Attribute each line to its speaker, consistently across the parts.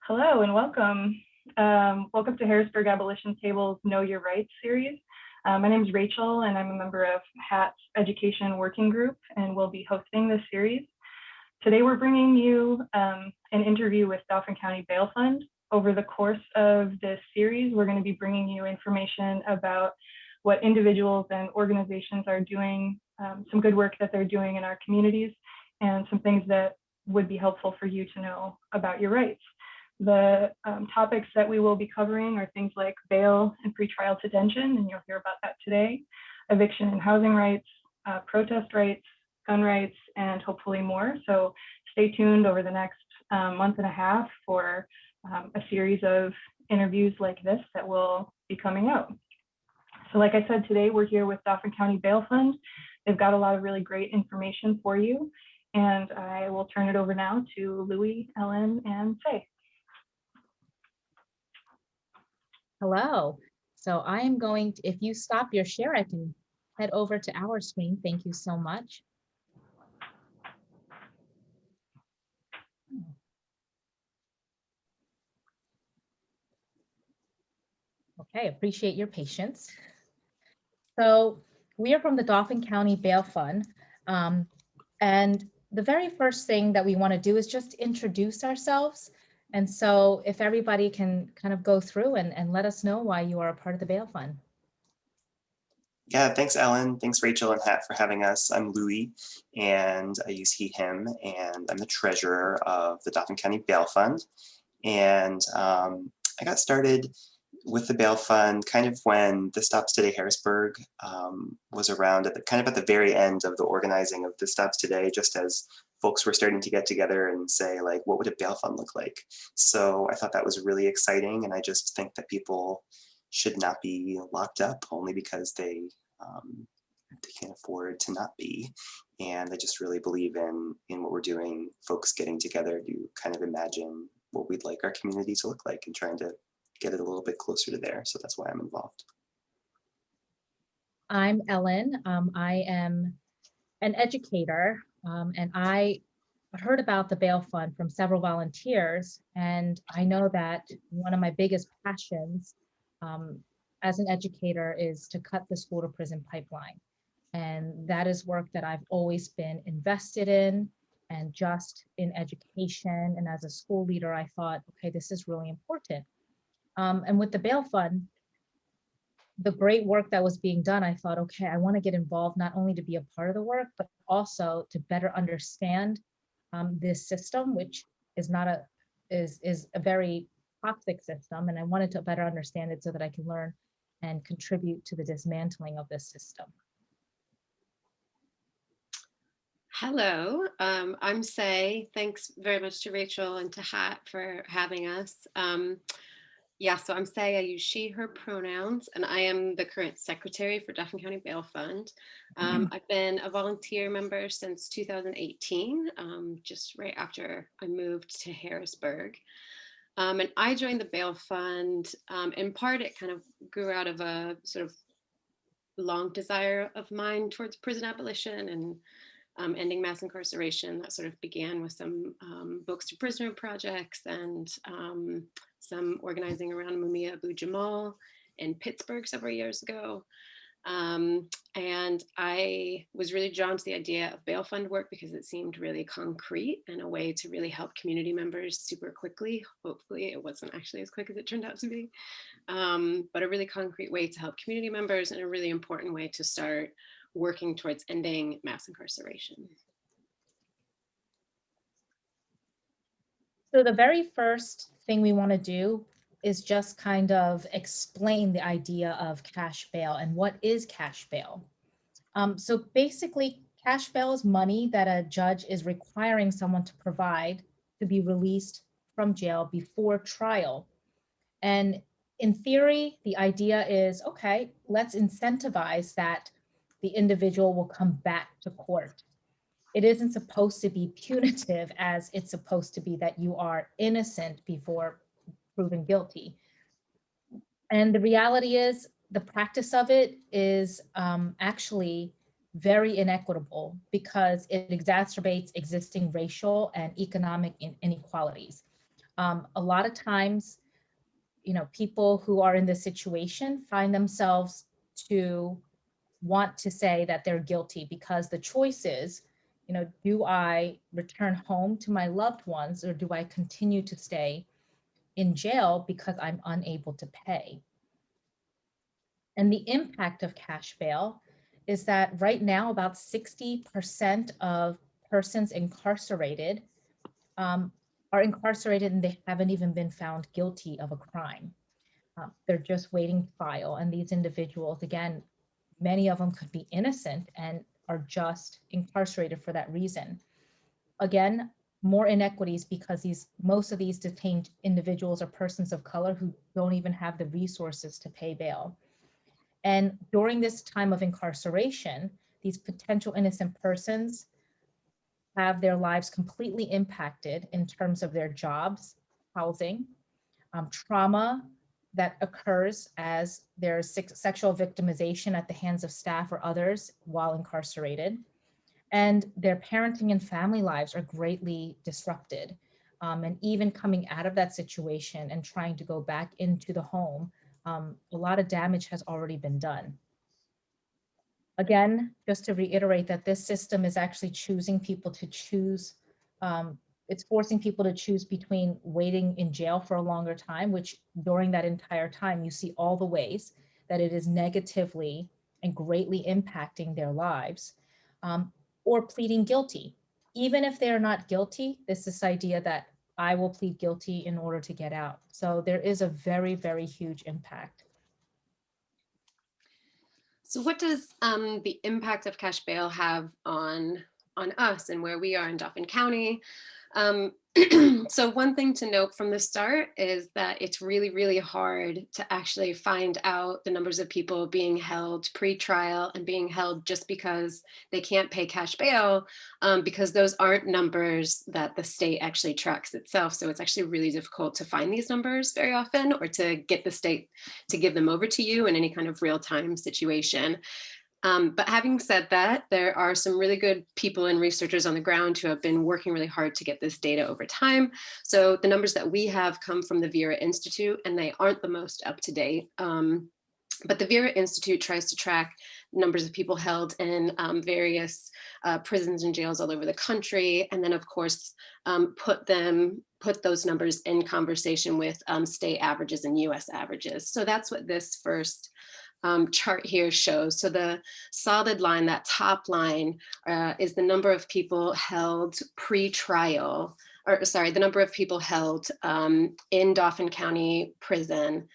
Speaker 1: Hello and welcome. Welcome to Harrisburg Abolition Table's Know Your Rights series. My name is Rachel and I'm a member of HAT's Education Working Group and will be hosting this series. Today we're bringing you an interview with Dauphin County Bail Fund. Over the course of this series, we're going to be bringing you information about what individuals and organizations are doing, some good work that they're doing in our communities, and some things that would be helpful for you to know about your rights. The topics that we will be covering are things like bail and pretrial detention, and you'll hear about that today, eviction and housing rights, protest rights, gun rights, and hopefully more. So stay tuned over the next month and a half for a series of interviews like this that will be coming out. So like I said, today we're here with Dauphin County Bail Fund. They've got a lot of really great information for you. And I will turn it over now to Louie, Ellen, and Faye.
Speaker 2: Hello. So I am going to, if you stop your share, I can head over to our screen. Thank you so much. Okay, appreciate your patience. So we are from the Dauphin County Bail Fund. And the very first thing that we want to do is just introduce ourselves. And so if everybody can kind of go through and let us know why you are a part of the Bail Fund.
Speaker 3: Yeah, thanks, Ellen. Thanks, Rachel and Hat, for having us. I'm Louie, and I use he, him, and I'm the treasurer of the Dauphin County Bail Fund. And I got started with the Bail Fund kind of when the Stops Today Harrisburg was around at the very end of the organizing of the Stops Today, just as folks were starting to get together and say, like, what would a bail fund look like? So I thought that was really exciting, and I just think that people should not be locked up only because they can't afford to not be. And I just really believe in what we're doing, folks getting together to kind of imagine what we'd like our community to look like and trying to get it a little bit closer to there. So that's why I'm involved.
Speaker 2: I'm Ellen. I am an educator, and I heard about the Bail Fund from several volunteers. And I know that one of my biggest passions as an educator is to cut the school to prison pipeline. And that is work that I've always been invested in, and just in education. And as a school leader, I thought, okay, this is really important. And with the Bail Fund, the great work that was being done, I thought, okay, I want to get involved not only to be a part of the work, but also to better understand this system, which is not is a very toxic system. And I wanted to better understand it so that I can learn and contribute to the dismantling of this system.
Speaker 4: Hello, I'm Say. Thanks very much to Rachel and to Hat for having us. So I'm Say. I use she, her pronouns, and I am the current secretary for Dauphin County Bail Fund. I've been a volunteer member since 2018, just right after I moved to Harrisburg. And I joined the Bail Fund. In part, it kind of grew out of a sort of long desire of mine towards prison abolition and ending mass incarceration. That sort of began with some books to prisoner projects and some organizing around Mumia Abu-Jamal in Pittsburgh several years ago. And I was really drawn to the idea of bail fund work because it seemed really concrete and a way to really help community members super quickly. Hopefully it wasn't actually as quick as it turned out to be, but a really concrete way to help community members and a really important way to start working towards ending mass incarceration.
Speaker 2: So the very first thing we want to do is just kind of explain the idea of cash bail and what is cash bail. So basically, cash bail is money that a judge is requiring someone to provide to be released from jail before trial. And in theory, the idea is, okay, let's incentivize that the individual will come back to court. It isn't supposed to be punitive, as it's supposed to be that you are innocent before proven guilty. And the reality is the practice of it is actually very inequitable because it exacerbates existing racial and economic inequalities. A lot of times, people who are in this situation find themselves to want to say that they're guilty because the choice is, do I return home to my loved ones or do I continue to stay in jail because I'm unable to pay? And the impact of cash bail is that right now about 60% of persons incarcerated are incarcerated and they haven't even been found guilty of a crime. They're just waiting trial. And these individuals, again, many of them could be innocent and are just incarcerated for that reason. Again, more inequities because most of these detained individuals are persons of color who don't even have the resources to pay bail. And during this time of incarceration, these potential innocent persons have their lives completely impacted in terms of their jobs, housing, trauma that occurs as there's sexual victimization at the hands of staff or others while incarcerated. And their parenting and family lives are greatly disrupted. And even coming out of that situation and trying to go back into the home, a lot of damage has already been done. Again, just to reiterate that this system is actually choosing people to choose, it's forcing people to choose between waiting in jail for a longer time, which during that entire time, you see all the ways that it is negatively and greatly impacting their lives, or pleading guilty. Even if they're not guilty, there's this idea that I will plead guilty in order to get out. So there is a very, very huge impact.
Speaker 4: So what does the impact of cash bail have on us and where we are in Dauphin County? So one thing to note from the start is that it's really, really hard to actually find out the numbers of people being held pre-trial and being held just because they can't pay cash bail, because those aren't numbers that the state actually tracks itself. So it's actually really difficult to find these numbers very often or to get the state to give them over to you in any kind of real-time situation. But having said that, there are some really good people and researchers on the ground who have been working really hard to get this data over time. So the numbers that we have come from the Vera Institute, and they aren't the most up to date. But the Vera Institute tries to track numbers of people held in various prisons and jails all over the country, and then of course put those numbers in conversation with state averages and US averages. So that's what this first chart here shows. So the solid line, that top line, is the number of people held pre-trial, or sorry, the number of people held in Dauphin County Prison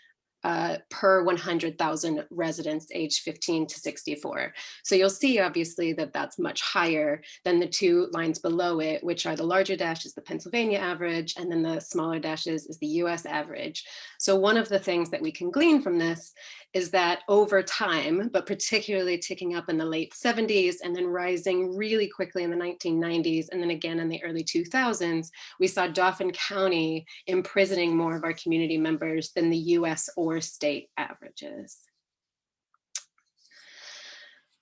Speaker 4: per 100,000 residents aged 15 to 64. So you'll see obviously that that's much higher than the two lines below it, which are the larger dash is the Pennsylvania average, and then the smaller dashes is the US average. So one of the things that we can glean from this is that over time, but particularly ticking up in the late 70s and then rising really quickly in the 1990s, and then again in the early 2000s, we saw Dauphin County imprisoning more of our community members than the US or state averages.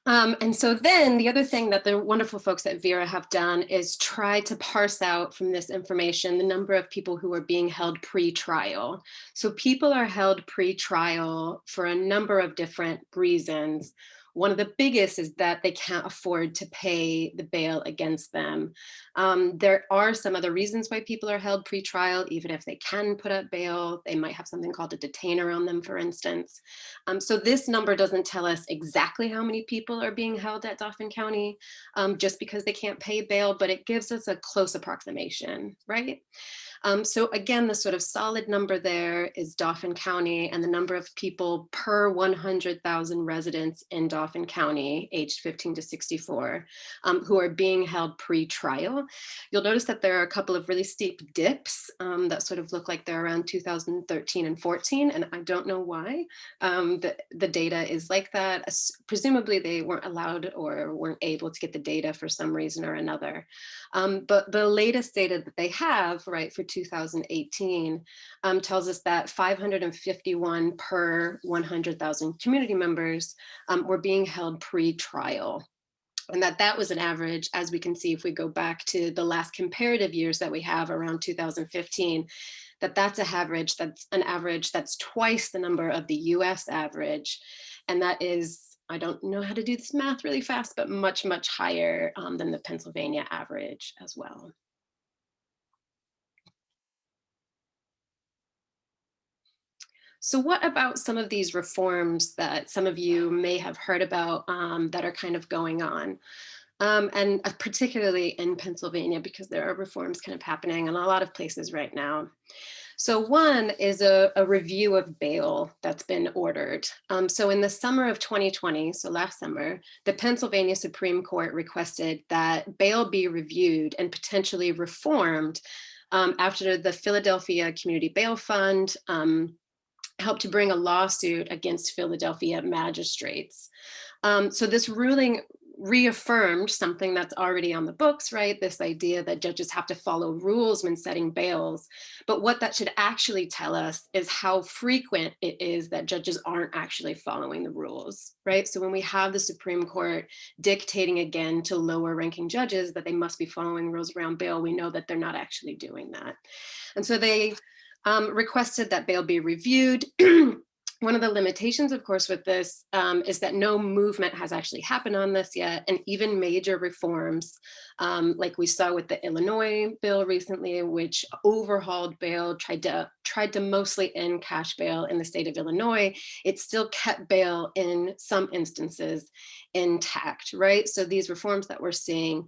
Speaker 4: And so then the other thing that the wonderful folks at Vera have done is try to parse out from this information the number of people who are being held pre-trial. So people are held pre-trial for a number of different reasons. One of the biggest is that they can't afford to pay the bail against them. There are some other reasons why people are held pre-trial, even if they can put up bail. They might have something called a detainer on them, for instance. So this number doesn't tell us exactly how many people are being held at Dauphin County just because they can't pay bail, but it gives us a close approximation, right? So again, the sort of solid number there is Dauphin County, and the number of people per 100,000 residents in Dauphin County aged 15 to 64 who are being held pre-trial. You'll notice that there are a couple of really steep dips that sort of look like they're around 2013 and 14, and I don't know why the data is like that. Presumably they weren't allowed or weren't able to get the data for some reason or another. But the latest data that they have, right, for 2018 tells us that 551 per 100,000 community members were being held pre-trial. and that was an average, as we can see if we go back to the last comparative years that we have around 2015, that's an average that's twice the number of the US average. And that is, I don't know how to do this math really fast, but much, much higher than the Pennsylvania average as well. So what about some of these reforms that some of you may have heard about that are kind of going on? And particularly in Pennsylvania, because there are reforms kind of happening in a lot of places right now. So one is a review of bail that's been ordered. So in the summer of 2020, so last summer, the Pennsylvania Supreme Court requested that bail be reviewed and potentially reformed after the Philadelphia Community Bail Fund helped to bring a lawsuit against Philadelphia magistrates. So this ruling reaffirmed something that's already on the books, right? This idea that judges have to follow rules when setting bails. But what that should actually tell us is how frequent it is that judges aren't actually following the rules, right? So when we have the Supreme Court dictating again to lower ranking judges that they must be following rules around bail, we know that they're not actually doing that. And so they requested that bail be reviewed. One of the limitations, of course, with this is that no movement has actually happened on this yet. And even major reforms, like we saw with the Illinois bill recently, which overhauled bail, tried to mostly end cash bail in the state of Illinois, it still kept bail in some instances intact, right? So these reforms that we're seeing,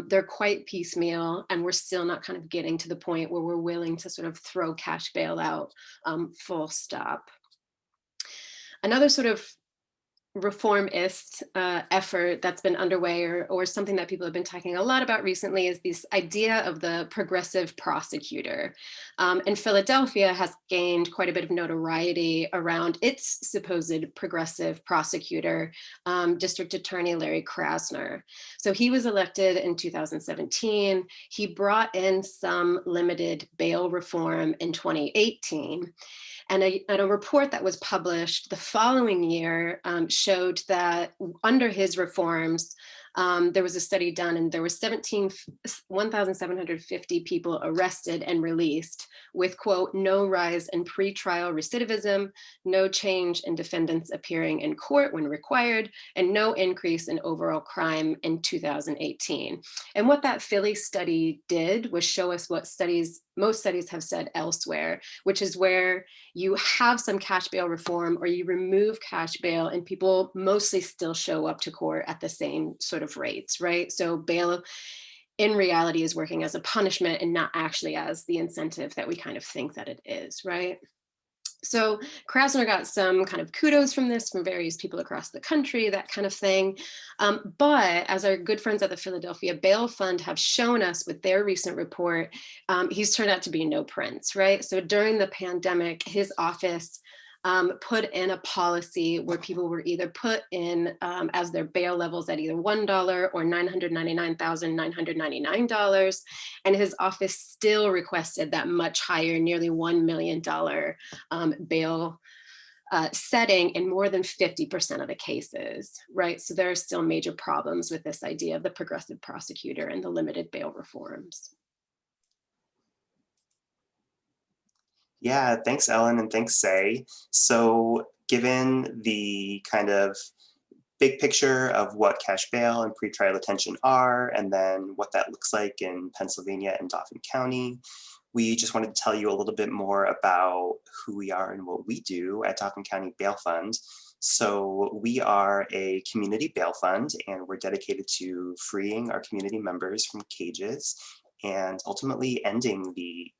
Speaker 4: they're quite piecemeal, and we're still not kind of getting to the point where we're willing to sort of throw cash bail out full stop. Another sort of reformist effort that's been underway, or something that people have been talking a lot about recently, is this idea of the progressive prosecutor. And Philadelphia has gained quite a bit of notoriety around its supposed progressive prosecutor, District Attorney Larry Krasner. So he was elected in 2017. He brought in some limited bail reform in 2018. And a report that was published the following year showed that under his reforms, there was a study done, and there were 1,750 people arrested and released with, quote, no rise in pretrial recidivism, no change in defendants appearing in court when required, and no increase in overall crime in 2018. And what that Philly study did was show us what most studies have said elsewhere, which is where you have some cash bail reform, or you remove cash bail, and people mostly still show up to court at the same sort of rates, right? So bail in reality is working as a punishment and not actually as the incentive that we kind of think that it is, right? So Krasner got some kind of kudos from this from various people across the country, that kind of thing. But as our good friends at the Philadelphia Bail Fund have shown us with their recent report, he's turned out to be no prince, right? So during the pandemic, his office put in a policy where people were either put in as their bail levels at either $1 or $999,999. And his office still requested that much higher, nearly $1 million bail setting in more than 50% of the cases, right? So there are still major problems with this idea of the progressive prosecutor and the limited bail reforms.
Speaker 3: Yeah, thanks, Ellen, and thanks, Say. So given the kind of big picture of what cash bail and pretrial detention are, and then what that looks like in Pennsylvania and Dauphin County, we just wanted to tell you a little bit more about who we are and what we do at Dauphin County Bail Fund. So we are a community bail fund, and we're dedicated to freeing our community members from cages and ultimately ending the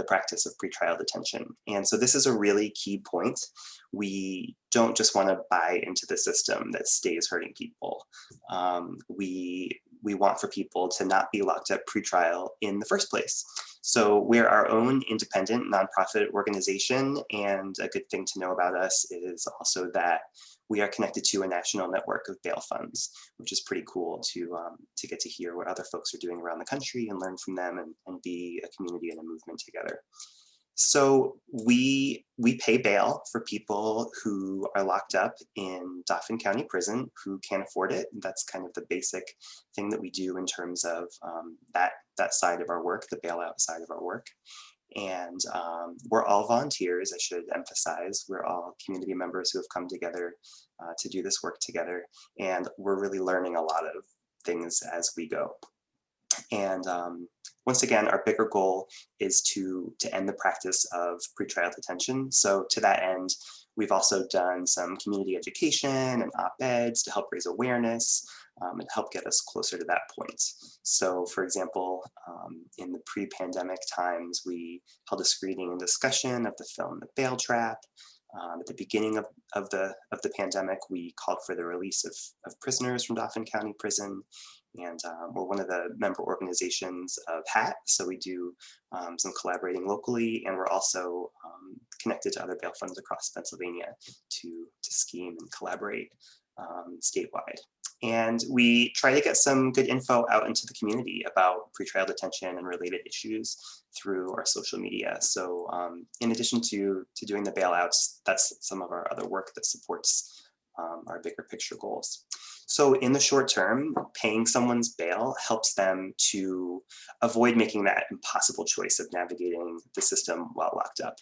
Speaker 3: practice of pretrial detention. And so this is a really key point. We don't just want to buy into the system that stays hurting people. We want for people to not be locked up pretrial in the first place. So we're our own independent nonprofit organization, and a good thing to know about us is also that we are connected to a national network of bail funds, which is pretty cool to get to hear what other folks are doing around the country and learn from them, and be a community and a movement together. So we pay bail for people who are locked up in Dauphin County Prison who can't afford it. That's kind of the basic thing that we do in terms of that side of our work, the bailout side of our work. And we're all volunteers, I should emphasize. We're all community members who have come together to do this work together. And we're really learning a lot of things as we go. And once again, our bigger goal is to end the practice of pretrial detention. So to that end, we've also done some community education and op-eds to help raise awareness and help get us closer to that point. So for example, in the pre-pandemic times, we held a screening and discussion of the film The Bail Trap. At the beginning of the pandemic, we called for the release of prisoners from Dauphin County Prison. And we're one of the member organizations of HAT, so we do some collaborating locally, and we're also connected to other bail funds across Pennsylvania to scheme and collaborate statewide. And we try to get some good info out into the community about pretrial detention and related issues through our social media. So in addition to doing the bailouts, that's some of our other work that supports our bigger picture goals. So in the short term, paying someone's bail helps them to avoid making that impossible choice of navigating the system while locked up,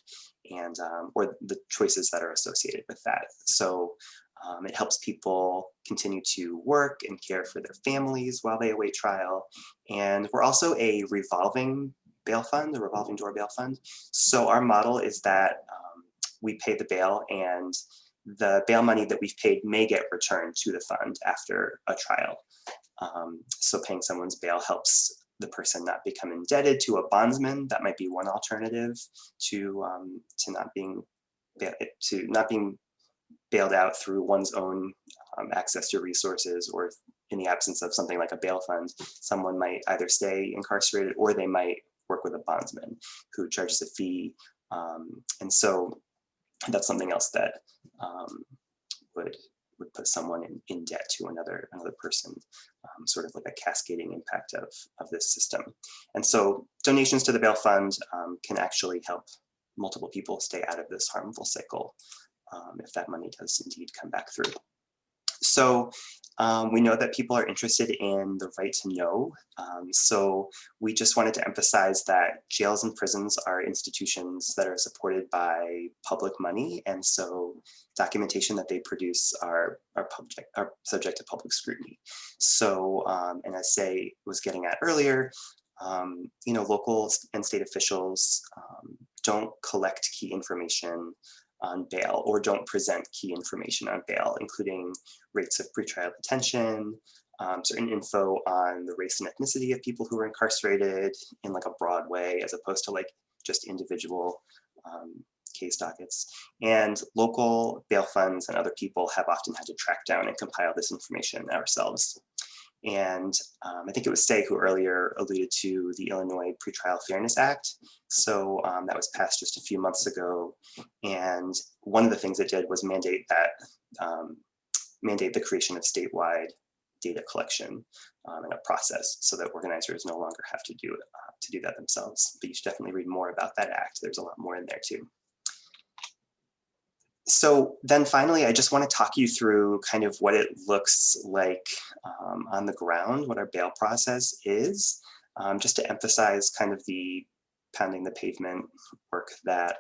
Speaker 3: and or the choices that are associated with that. So it helps people continue to work and care for their families while they await trial. And we're also a revolving bail fund, a revolving door bail fund. So our model is that we pay the bail, and the bail money that we've paid may get returned to the fund after a trial. So paying someone's bail helps the person not become indebted to a bondsman. That might be one alternative to not being bailed out through one's own access to resources, or in the absence of something like a bail fund, someone might either stay incarcerated or they might work with a bondsman who charges a fee. And so that's something else that would put someone in debt to another person, sort of like a cascading impact of this system. And so donations to the bail fund can actually help multiple people stay out of this harmful cycle if that money does indeed come back through. So we know that people are interested in the right to know. So we just wanted to emphasize that jails and prisons are institutions that are supported by public money. And so documentation that they produce are subject to public scrutiny. So, and as Say was getting at earlier, local and state officials don't collect key information on bail, or don't present key information on bail, including rates of pretrial detention, certain info on the race and ethnicity of people who are incarcerated in like a broad way, as opposed to like just individual case dockets. And local bail funds and other people have often had to track down and compile this information ourselves. And I think it was Say who earlier alluded to the Illinois Pretrial Fairness Act. So that was passed just a few months ago. And one of the things it did was mandate the creation of statewide data collection and a process, so that organizers no longer have to do that themselves. But you should definitely read more about that act. There's a lot more in there too. So then finally, I just want to talk you through kind of what it looks like on the ground, what our bail process is, just to emphasize kind of the pounding the pavement work that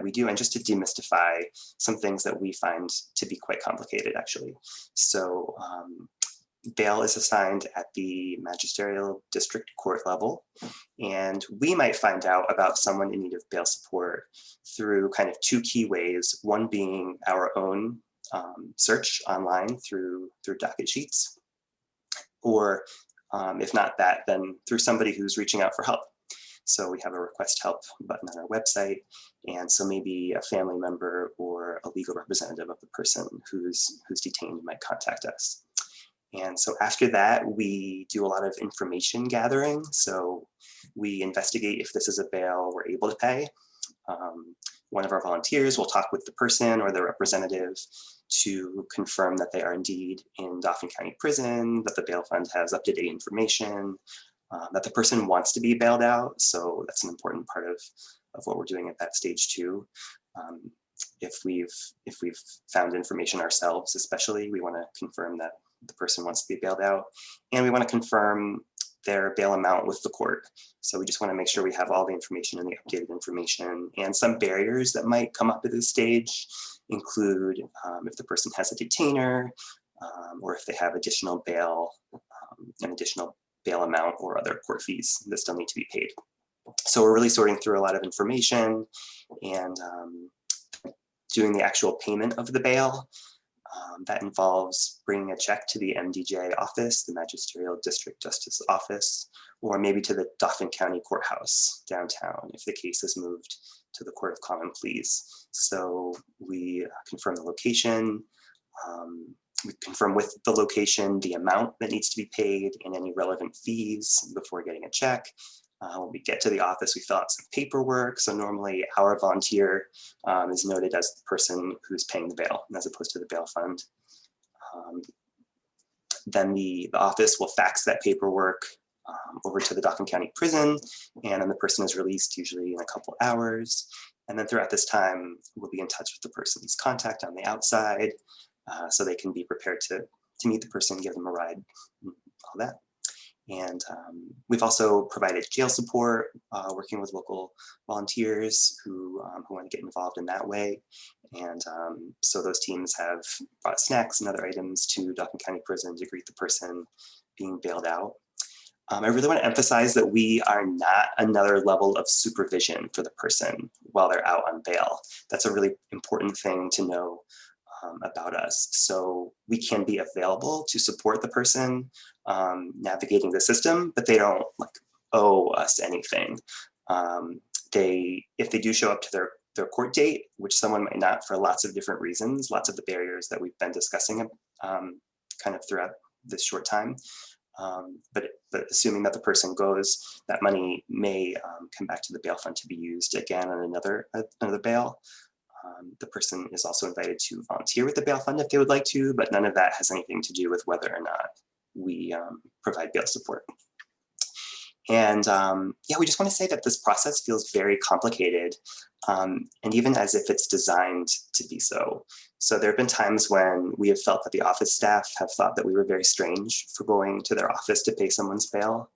Speaker 3: we do, and just to demystify some things that we find to be quite complicated, actually. So bail is assigned at the magisterial district court level, and we might find out about someone in need of bail support through kind of two key ways, one being our own search online through docket sheets, or if not that, then through somebody who's reaching out for help. So we have a request help button on our website, and so maybe a family member or a legal representative of the person who's detained might contact us. And so after that, we do a lot of information gathering. So we investigate if this is a bail we're able to pay. One of our volunteers will talk with the person or the representative to confirm that they are indeed in Dauphin County Prison, that the bail fund has up-to-date information, that the person wants to be bailed out. So that's an important part what we're doing at that stage too. If we've found information ourselves, especially, we want to confirm that the person wants to be bailed out, and we want to confirm their bail amount with the court. So we just want to make sure we have all the information and the updated information. And some barriers that might come up at this stage include if the person has a detainer, or if they have additional bail, an additional bail amount or other court fees that still need to be paid. So we're really sorting through a lot of information and doing the actual payment of the bail. That involves bringing a check to the MDJ office, the Magisterial District Justice Office, or maybe to the Dauphin County Courthouse downtown if the case is moved to the Court of Common Pleas. So we confirm the location, we confirm with the location the amount that needs to be paid and any relevant fees before getting a check. When we get to the office, we fill out some paperwork. So normally our volunteer is noted as the person who's paying the bail as opposed to the bail fund. Then the office will fax that paperwork over to the Dauphin County Prison, and then the person is released usually in a couple hours. And then throughout this time, we'll be in touch with the person's contact on the outside so they can be prepared to meet the person, give them a ride, all that. And we've also provided jail support, working with local volunteers who want to get involved in that way. And so those teams have brought snacks and other items to Dauphin County Prison to greet the person being bailed out. I really want to emphasize that we are not another level of supervision for the person while they're out on bail. That's a really important thing to know about us. So we can be available to support the person navigating the system, but they don't owe us anything. If they do show up to their court date, which someone might not for lots of different reasons, lots of the barriers that we've been discussing kind of throughout this short time. But assuming that the person goes, that money may come back to the bail fund to be used again on another bail. The person is also invited to volunteer with the bail fund if they would like to, but none of that has anything to do with whether or not we provide bail support. And yeah, we just want to say that this process feels very complicated, and even as if it's designed to be so. So there have been times when we have felt that the office staff have thought that we were very strange for going to their office to pay someone's bail.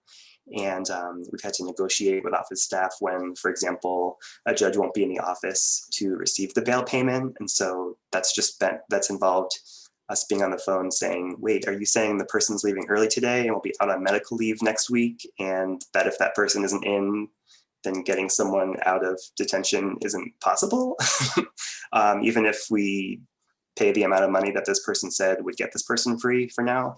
Speaker 3: And we've had to negotiate with office staff when, for example, a judge won't be in the office to receive the bail payment. And so that's involved us being on the phone saying, wait, are you saying the person's leaving early today and will be out on medical leave next week? And that if that person isn't in, then getting someone out of detention isn't possible, even if we pay the amount of money that this person said would get this person free for now.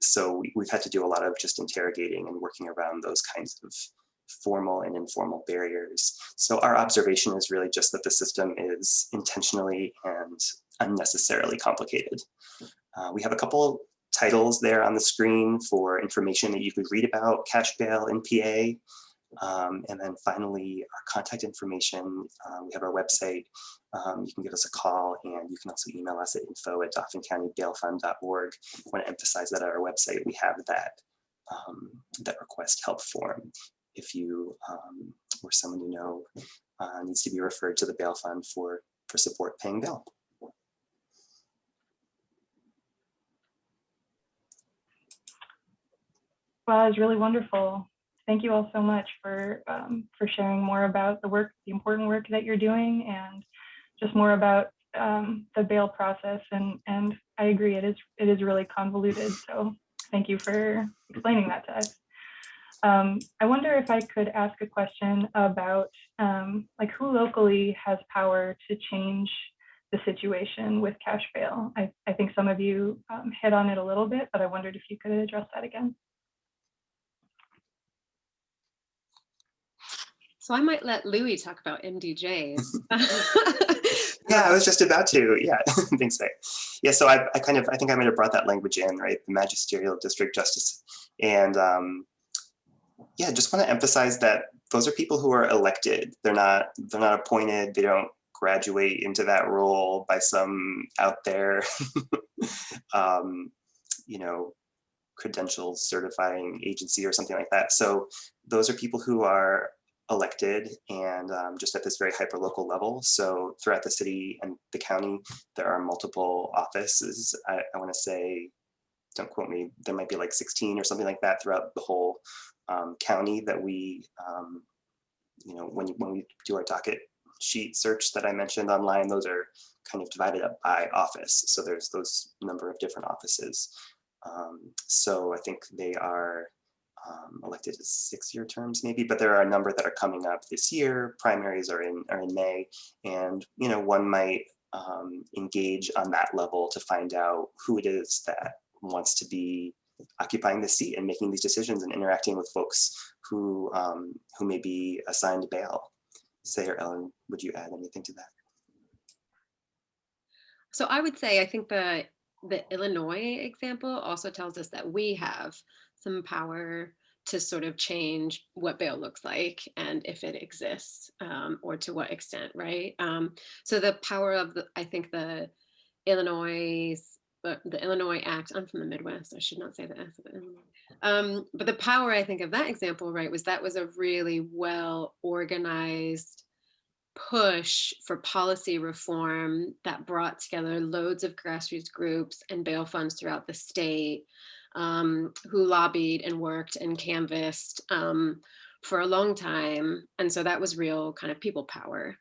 Speaker 3: So we've had to do a lot of just interrogating and working around those kinds of formal and informal barriers. So our observation is really just that the system is intentionally and unnecessarily complicated. We have a couple titles there on the screen for information that you could read about cash bail in PA. And then finally, our contact information. We have our website. You can give us a call, and you can also email us at info@dauphincountybailfund.org. I want to emphasize that at our website, we have that request help form. If you or someone you know needs to be referred to the bail fund for support paying bail.
Speaker 1: Wow, it was really wonderful. Thank you all so much for sharing more about the important work that you're doing, and just more about the bail process. And I agree, it is really convoluted. So thank you for explaining that to us. I wonder if I could ask a question about who locally has power to change the situation with cash bail. I think some of you hit on it a little bit, but I wondered if you could address that again.
Speaker 4: So I might let Louis talk about MDJs.
Speaker 3: Yeah, I was just about to. Yeah, thanks, Faye. Yeah, so I think I might have brought that language in, right? The Magisterial District Justice. And yeah, just want to emphasize that those are people who are elected. They're not appointed. They don't graduate into that role by some out there, credentials certifying agency or something like that. So those are people who are elected and just at this very hyper-local level. So throughout the city and the county, there are multiple offices. I want to say, don't quote me, there might be like 16 or something like that throughout the whole county that we, when we do our docket sheet search that I mentioned online, those are kind of divided up by office. So there's those number of different offices. So I think they are elected as 6-year terms maybe, but there are a number that are coming up this year. Primaries are in May, and one might engage on that level to find out who it is that wants to be occupying the seat and making these decisions and interacting with folks who may be assigned bail. Say, or Ellen, would you add anything to that?
Speaker 4: So I would say, I think the Illinois example also tells us that we have some power to sort of change what bail looks like and if it exists, or to what extent, right? So the power of I think the Illinois Act, I'm from the Midwest, I should not say the S of Illinois. But the power, I think, of that example, right, was that was a really well organized push for policy reform that brought together loads of grassroots groups and bail funds throughout the state, who lobbied and worked and canvassed for a long time. And so that was real kind of people power.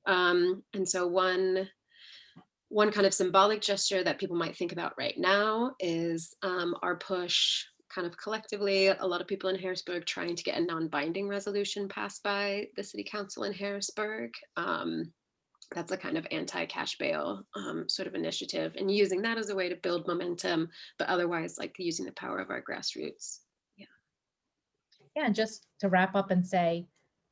Speaker 4: And so one kind of symbolic gesture that people might think about right now is our push kind of collectively, a lot of people in Harrisburg trying to get a non-binding resolution passed by the city council in Harrisburg. That's a kind of anti-cash bail sort of initiative, and using that as a way to build momentum, but otherwise like using the power of our grassroots.
Speaker 2: Yeah, and just to wrap up and say,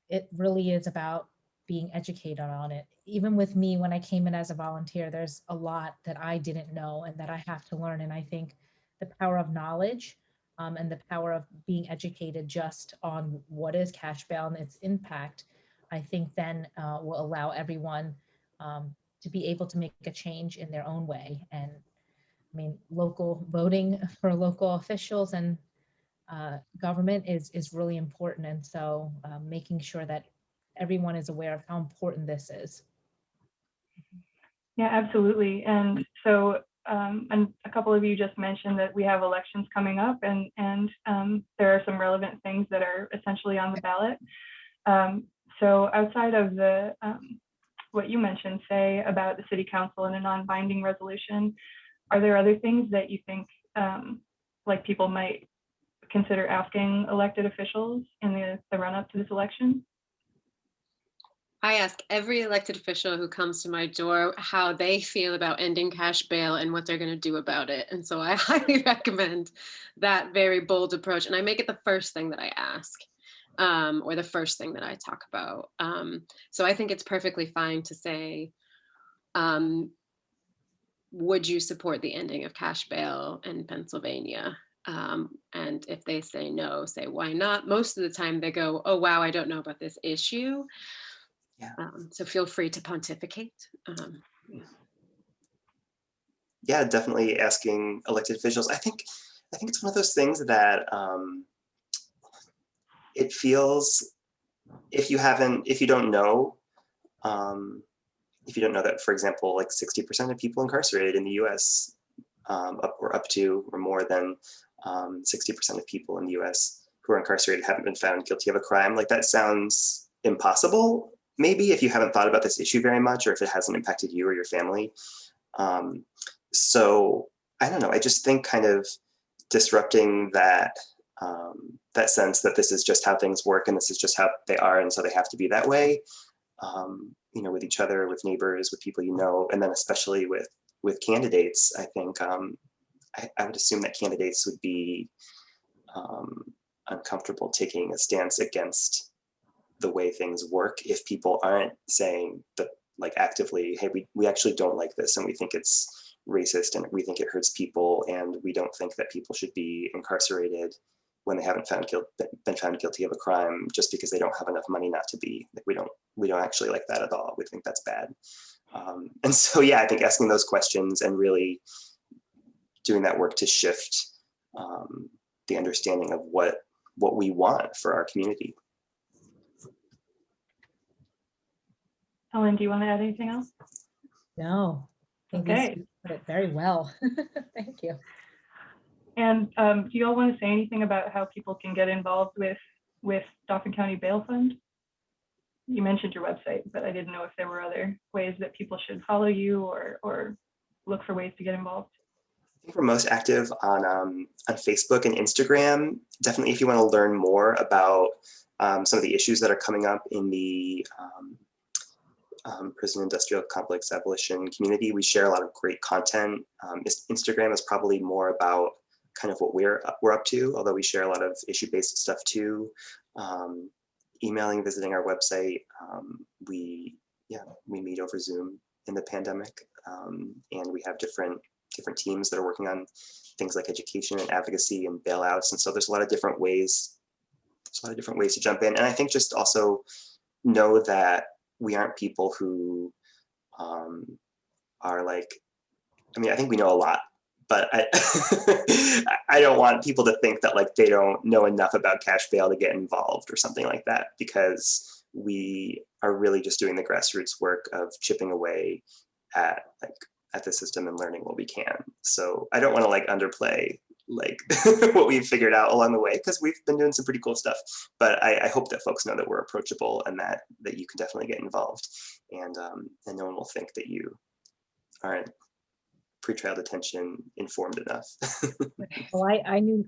Speaker 2: it really is about being educated on it. Even with me, when I came in as a volunteer, there's a lot that I didn't know and that I have to learn. And I think the power of knowledge and the power of being educated just on what is cash bail and its impact, I think then will allow everyone to be able to make a change in their own way. And I mean, local voting for local officials and government is really important. And so making sure that everyone is aware of how important this is.
Speaker 1: Yeah, absolutely. And so and a couple of you just mentioned that we have elections coming up, and there are some relevant things that are essentially on the ballot. So outside of the what you mentioned, say, about the city council and a non-binding resolution, are there other things that you think like people might consider asking elected officials in the run-up to this election?
Speaker 4: I ask every elected official who comes to my door how they feel about ending cash bail and what they're going to do about it. And so I highly recommend that very bold approach. And I make it the first thing that I ask, or the first thing that I talk about. So I think it's perfectly fine to say, would you support the ending of cash bail in Pennsylvania? And if they say no, say, why not? Most of the time they go, oh, wow, I don't know about this issue.
Speaker 3: Yeah.
Speaker 4: So feel free to pontificate.
Speaker 3: Yeah, definitely asking elected officials. I think it's one of those things that it feels, if you don't know that, for example, like 60% of people incarcerated in the US, up to or more than 60% of people in the US who are incarcerated haven't been found guilty of a crime. Like, that sounds impossible, maybe, if you haven't thought about this issue very much, or if it hasn't impacted you or your family. So I don't know, I just think kind of disrupting that that sense that this is just how things work and this is just how they are, and so they have to be that way, with each other, with neighbors, with people and then especially with candidates. I think I would assume that candidates would be uncomfortable taking a stance against the way things work if people aren't saying that, like, actively, hey, we actually don't like this, and we think it's racist, and we think it hurts people, and we don't think that people should be incarcerated when they haven't been found guilty of a crime just because they don't have enough money not to be. Like, we don't actually like that at all. We think that's bad. And so, yeah, I think asking those questions and really doing that work to shift the understanding of what we want for our community.
Speaker 1: Ellen, do you want to add anything else?
Speaker 2: No, I think
Speaker 1: Okay.
Speaker 2: you put it very well. Thank you.
Speaker 1: And do you all want to say anything about how people can get involved with Dauphin County Bail Fund? You mentioned your website, but I didn't know if there were other ways that people should follow you or look for ways to get involved.
Speaker 3: I think we're most active on Facebook and Instagram. Definitely, if you want to learn more about some of the issues that are coming up in the prison industrial complex abolition community, we share a lot of great content. Instagram is probably more about kind of what we're up to, although we share a lot of issue-based stuff too. Emailing, visiting our website. We meet over Zoom in the pandemic, and we have different teams that are working on things like education and advocacy and bailouts. And so there's a lot of different ways. There's a lot of different ways to jump in. And I think just also know that we aren't people who are like, I mean, I think we know a lot, but I don't want people to think that like they don't know enough about cash bail to get involved or something like that, because we are really just doing the grassroots work of chipping away at the system and learning what we can. So I don't want to like underplay like what we've figured out along the way, because we've been doing some pretty cool stuff. But I hope that folks know that we're approachable and that you can definitely get involved, and no one will think that you aren't pretrial detention informed enough.
Speaker 2: Well,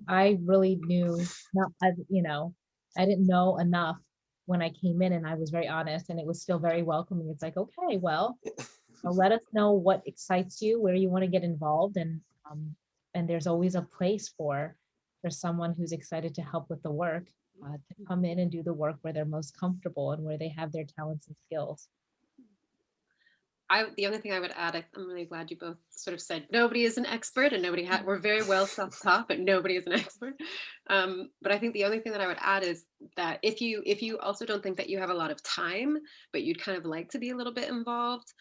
Speaker 2: I really knew not, I didn't know enough when I came in, and I was very honest, and it was still very welcoming. It's like, okay, well, let us know what excites you, where you want to get involved, and there's always a place for someone who's excited to help with the work, to come in and do the work where they're most comfortable and where they have their talents and skills.
Speaker 4: The only thing I would add, I'm really glad you both sort of said nobody is an expert, and we're very well self-taught, but nobody is an expert. But I think the only thing that I would add is that if you also don't think that you have a lot of time, but you'd kind of like to be a little bit involved,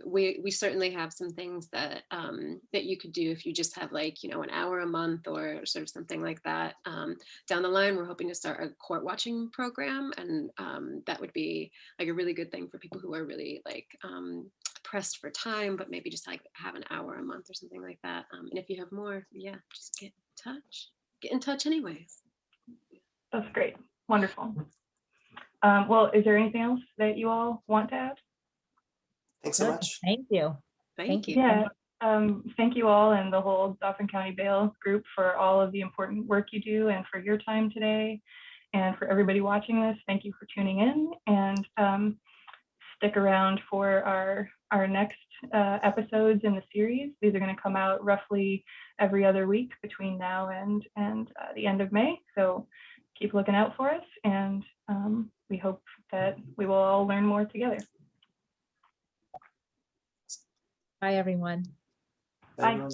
Speaker 4: we certainly have some things that that you could do if you just have like, an hour a month or sort of something like that. Down the line, we're hoping to start a court watching program, and that would be like a really good thing for people who are really like pressed for time, but maybe just like have an hour a month or something like that. And if you have more, yeah, just get in touch anyways.
Speaker 1: That's great. Wonderful. Well, is there anything else that you all want to add?
Speaker 3: Thanks so much.
Speaker 2: Thank you.
Speaker 4: Thank you.
Speaker 1: Yeah. Thank you all and the whole Dauphin County Bail group for all of the important work you do and for your time today. And for everybody watching this, thank you for tuning in, and stick around for our next episodes in the series. These are going to come out roughly every other week between now and the end of May. So keep looking out for us, and we hope that we will all learn more together.
Speaker 2: Bye, everyone.
Speaker 3: Bye, everyone.